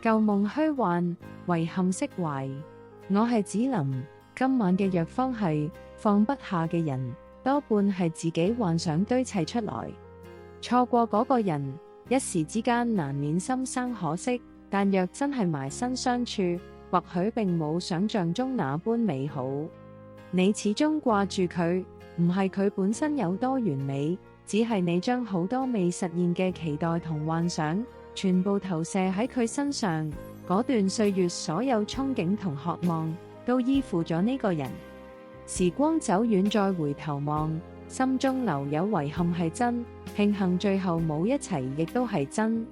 舊夢虛幻，遺憾釋懷。我係子琳，今晚嘅藥方係放不下嘅人，多半係自己幻想堆砌出來。錯過嗰個人，一時之間難免心生可惜，但若真係埋身相處，或許並冇想象中那般美好。你始終掛住佢，唔係佢本身有多完美，只係你將好多未實現嘅期待同幻想，全部投射喺佢身上。嗰段歲月所有憧憬同渴望，都依附咗呢個人。時光走遠再回頭望，心中留有遺憾係真，慶幸最後冇一齊亦都係真。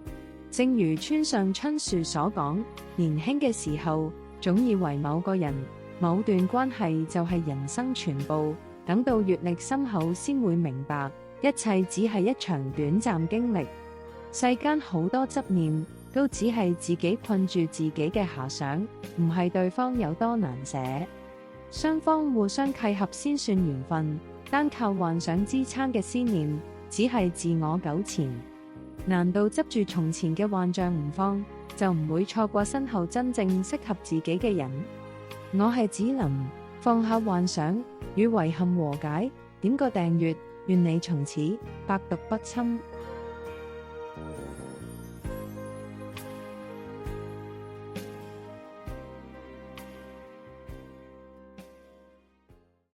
正如村上春樹所講，年輕嘅時候總以為某個人、某段關係就係人生全部，等到閱歷深厚先會明白，一切只係一場短暫經歷。世間好多執念，都只係自己困住自己嘅遐想，唔係對方有多難捨。雙方互相契合先算緣分，單靠幻想支撐嘅思念，只係自我糾纏。難道執住從前嘅幻象唔放，就唔會錯過身後真正適合自己嘅人？我係子琳，放下幻想，與遺憾和解，點個訂閱，願你從此百毒不侵。